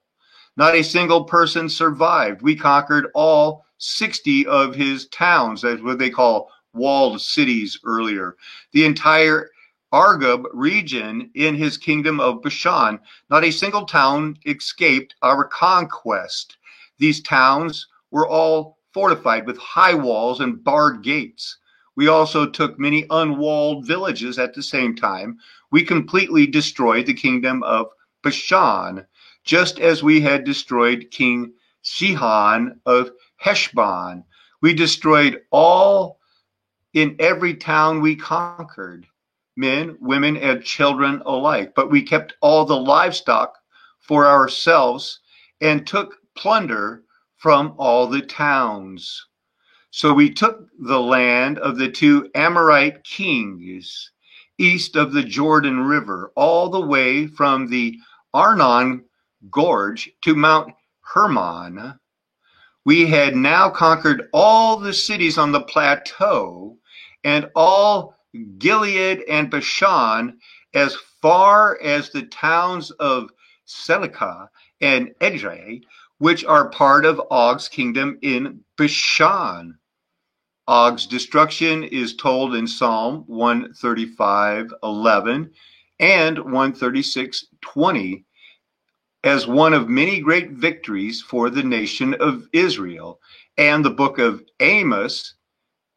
Not a single person survived. We conquered all 60 of his towns. That's what they call walled cities earlier. The entire Argob region in his kingdom of Bashan. Not a single town escaped our conquest. These towns were all fortified with high walls and barred gates. We also took many unwalled villages at the same time. We completely destroyed the kingdom of Bashan, just as we had destroyed King Sihon of Heshbon. We destroyed all in every town we conquered, men, women, and children alike. But we kept all the livestock for ourselves and took plunder from all the towns. So we took the land of the two Amorite kings east of the Jordan River, all the way from the Arnon Gorge to Mount Hermon. We had now conquered all the cities on the plateau and all Gilead and Bashan, as far as the towns of Selecah and Edrei, which are part of Og's kingdom in Bashan. Og's destruction is told in Psalm 135:11 and 136:20 as one of many great victories for the nation of Israel. And the book of Amos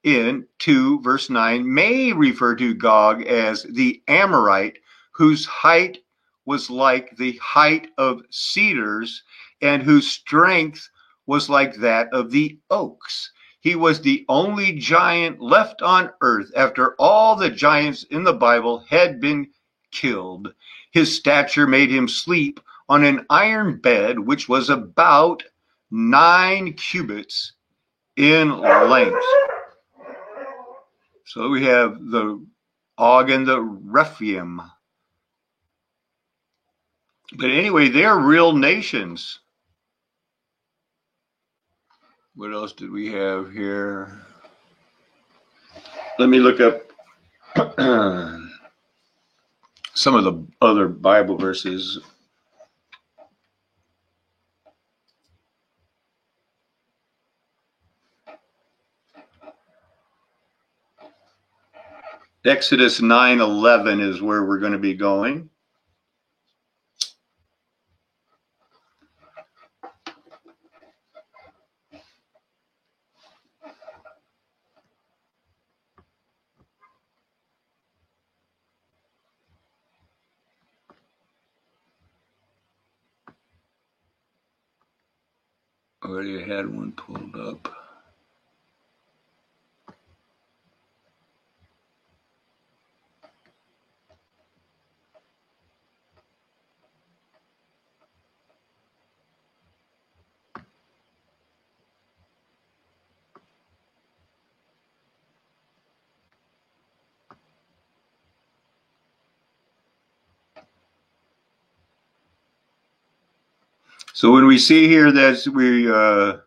in 2 verse 9 may refer to Gog as the Amorite, whose height was like the height of cedars and whose strength was like that of the oaks. He was the only giant left on earth after all the giants in the Bible had been killed. His stature made him sleep on an iron bed, which was about 9 cubits in length. So we have the Og and the Rephaim. But anyway, they're real nations. What else did we have here? Let me look up some of the other Bible verses. Exodus 9:11 is where we're going to be going. Already had one pulled up. So when we see here that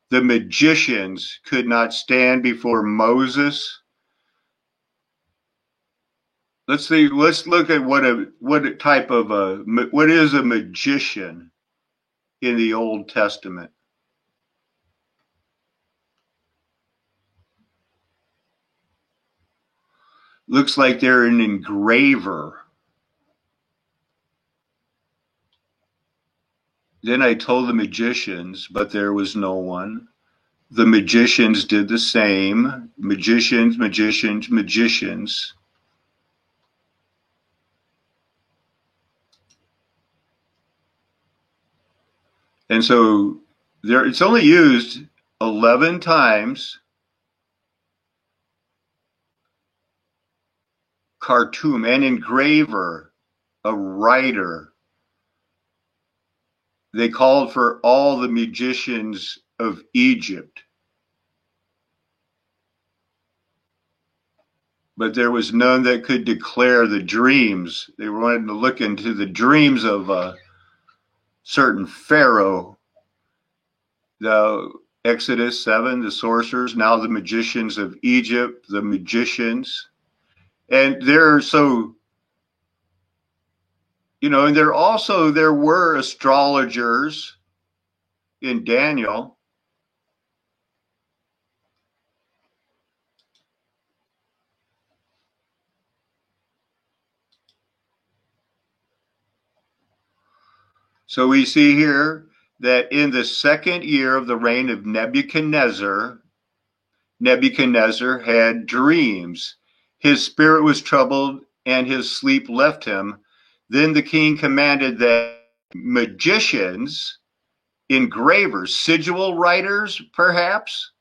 the magicians could not stand before Moses, let's look at what is a magician in the Old Testament. Looks like they're an engraver. Then I told the magicians, but there was no one. The magicians did the same. Magicians. And so it's only used 11 times. Khartoum, an engraver, a writer. They called for all the magicians of Egypt. But there was none that could declare the dreams. They wanted to look into the dreams of a certain Pharaoh. The Exodus 7, the sorcerers, now the magicians of Egypt, the magicians. And they're so, and there were astrologers in Daniel. So we see here that in the second year of the reign of Nebuchadnezzar, Nebuchadnezzar had dreams. His spirit was troubled and his sleep left him. Then the king commanded that magicians, engravers, sigil writers, perhaps,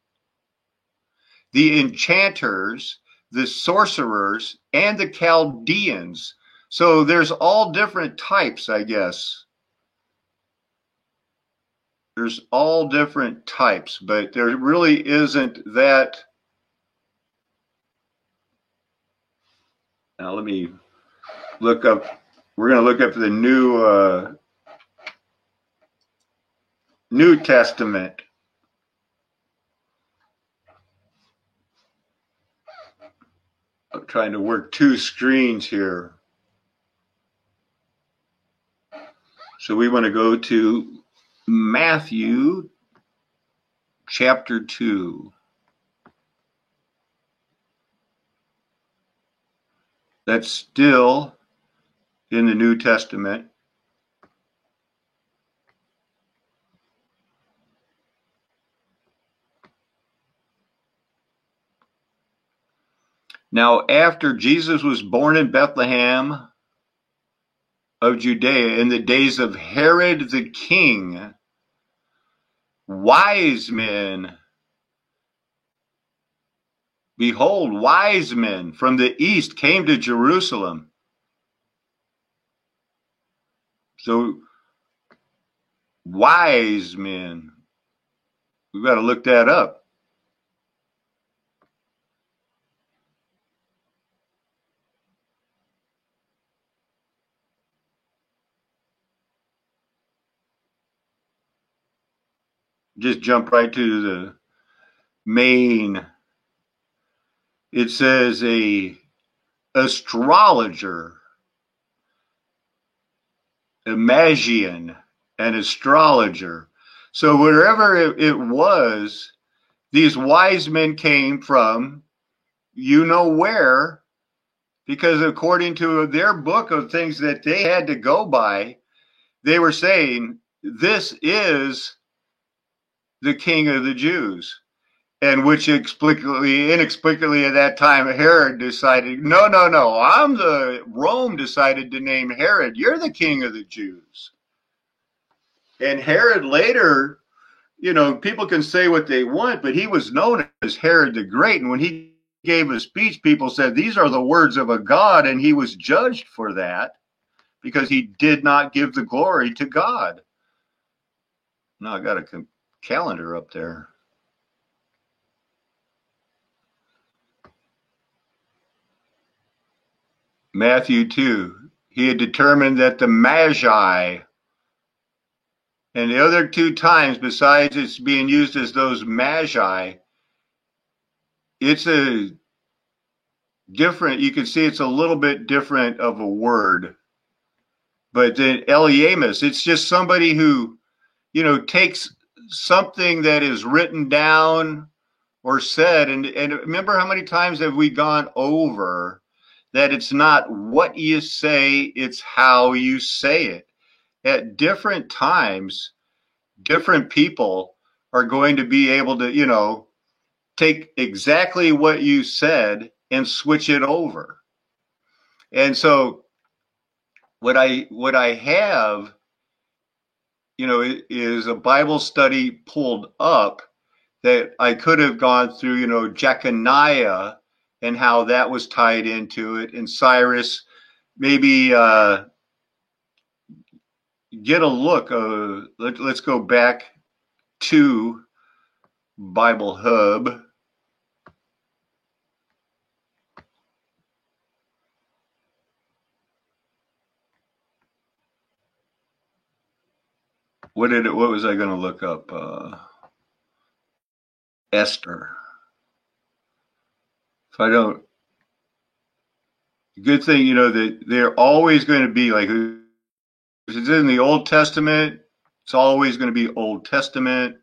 the enchanters, the sorcerers, and the Chaldeans. So there's all different types, I guess. There's all different types, but there really isn't that. Now let me look up. We're going to look up the New Testament. I'm trying to work two screens here. So we want to go to Matthew chapter 2. That's still in the New Testament. Now, after Jesus was born in Bethlehem of Judea in the days of Herod the king, wise men, behold, wise men from the east came to Jerusalem. So, wise men, we've got to look that up. Just jump right to the main. It says a astrologer, a Magian, an astrologer. So wherever it was, these wise men came from, you know where, because according to their book of things that they had to go by, they were saying, this is the King of the Jews. And which inexplicably at that time, Herod decided, no, Rome decided to name Herod, you're the King of the Jews. And Herod later, people can say what they want, but he was known as Herod the Great. And when he gave a speech, people said, these are the words of a God. And he was judged for that because he did not give the glory to God. Now I got a calendar up there. Matthew 2, he had determined that the Magi, and the other two times besides it's being used as those Magi, it's a different, you can see it's a little bit different of a word. But then Eliamus, it's just somebody who, takes something that is written down or said, and remember how many times have we gone over that it's not what you say, it's how you say it. At different times, different people are going to be able to, take exactly what you said and switch it over. And so what I have, is a Bible study pulled up that I could have gone through, Jeconiah, and how that was tied into it, and Cyrus, maybe get a look. Let's go back to Bible Hub. What was I going to look up? Esther. If I don't, good thing, that they're always going to be like, if it's in the Old Testament, it's always going to be Old Testament.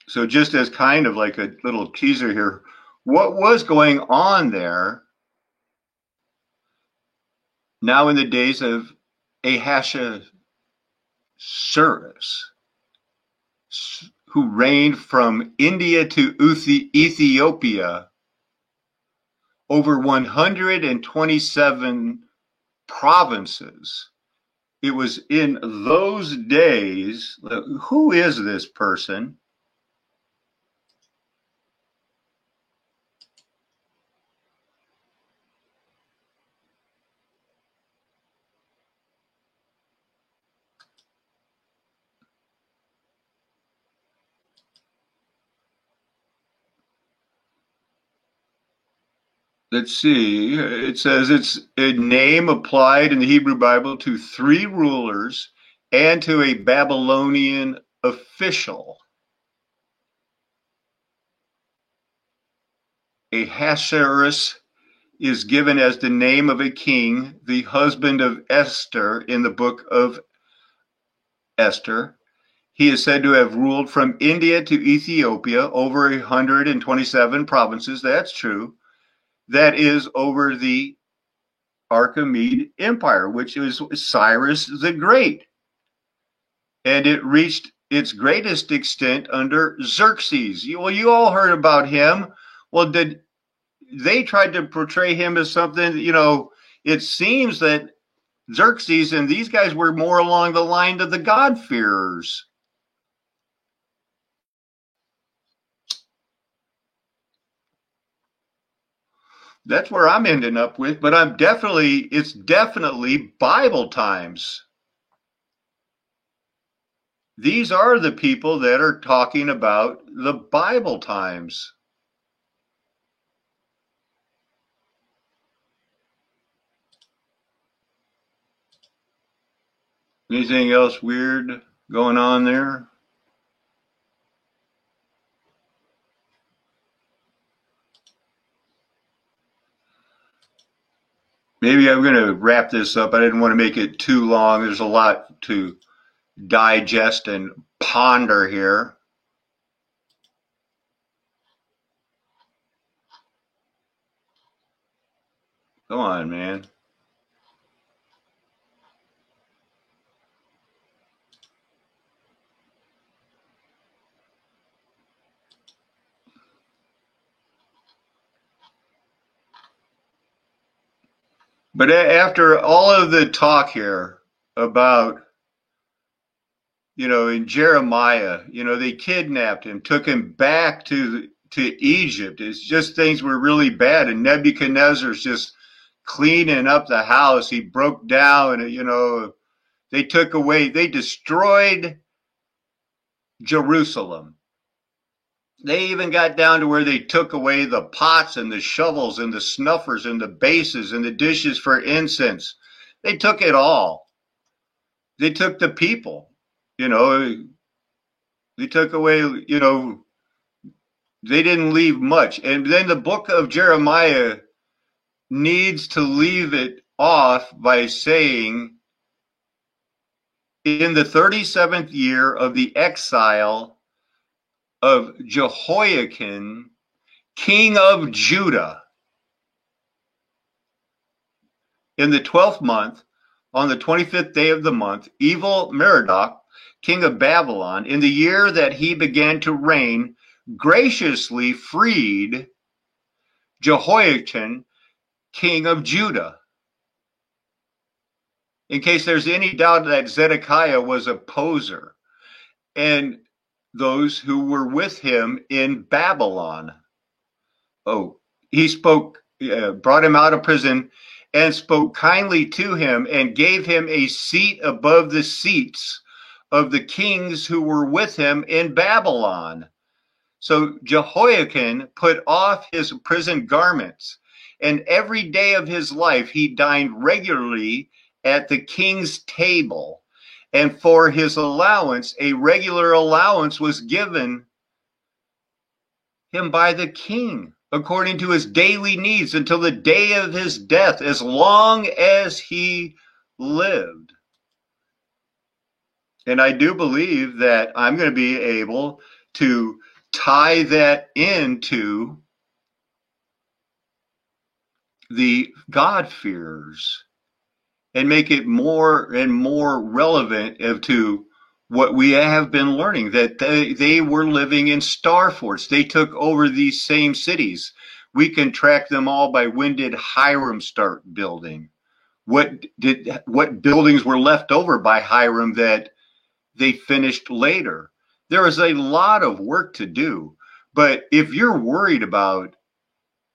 So just as kind of like a little teaser here, what was going on there now in the days of Ahasuerus, who reigned from India to Ethiopia over 127 provinces. It was in those days. Who is this person? Let's see. It says it's a name applied in the Hebrew Bible to 3 rulers and to a Babylonian official. Ahasuerus is given as the name of a king, the husband of Esther in the book of Esther. He is said to have ruled from India to Ethiopia over 127 provinces. That's true. That is over the Achaemenid Empire, which was Cyrus the Great. And it reached its greatest extent under Xerxes. Well, you all heard about him. Well, they tried to portray him as something, it seems that Xerxes and these guys were more along the line of the God-fearers. That's where I'm ending up with, but it's definitely Bible times. These are the people that are talking about the Bible times. Anything else weird going on there? Maybe I'm going to wrap this up. I didn't want to make it too long. There's a lot to digest and ponder here. Come on, man. But after all of the talk here about, in Jeremiah, they kidnapped him, took him back to Egypt. It's just things were really bad. And Nebuchadnezzar's just cleaning up the house. He broke down, they destroyed Jerusalem. They even got down to where they took away the pots and the shovels and the snuffers and the bases and the dishes for incense. They took it all. They took the people, they took away, they didn't leave much. And then the book of Jeremiah needs to leave it off by saying, in the 37th year of the exile of Jehoiakim, king of Judah, in the 12th month, on the 25th day of the month, Evil Merodach, king of Babylon, in the year that he began to reign, graciously freed Jehoiakim, king of Judah. In case there's any doubt that Zedekiah was a poser, and those who were with him in Babylon. Oh, he spoke, brought him out of prison and spoke kindly to him and gave him a seat above the seats of the kings who were with him in Babylon. So Jehoiakim put off his prison garments, and every day of his life he dined regularly at the king's table. And for his allowance, a regular allowance was given him by the king, according to his daily needs, until the day of his death, as long as he lived. And I do believe that I'm going to be able to tie that into the God-fearers. and make it more and more relevant to what we have been learning, that they were living in star forts. They took over these same cities. We can track them all by when did Hiram start building? What buildings were left over by Hiram that they finished later? There is a lot of work to do. But if you're worried about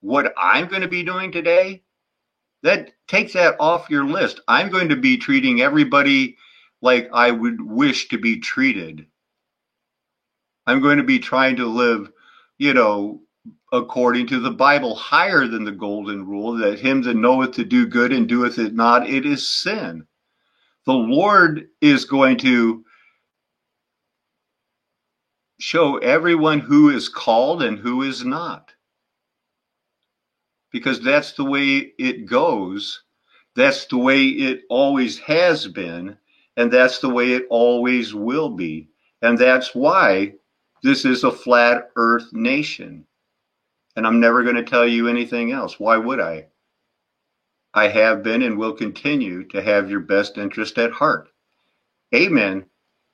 what I'm going to be doing today, that takes that off your list. I'm going to be treating everybody like I would wish to be treated. I'm going to be trying to live, according to the Bible, higher than the golden rule, that him that knoweth to do good and doeth it not, it is sin. The Lord is going to show everyone who is called and who is not. Because that's the way it goes. That's the way it always has been. And that's the way it always will be. And that's why this is a flat earth nation. And I'm never going to tell you anything else. Why would I? I have been and will continue to have your best interest at heart. Amen.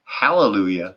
Hallelujah.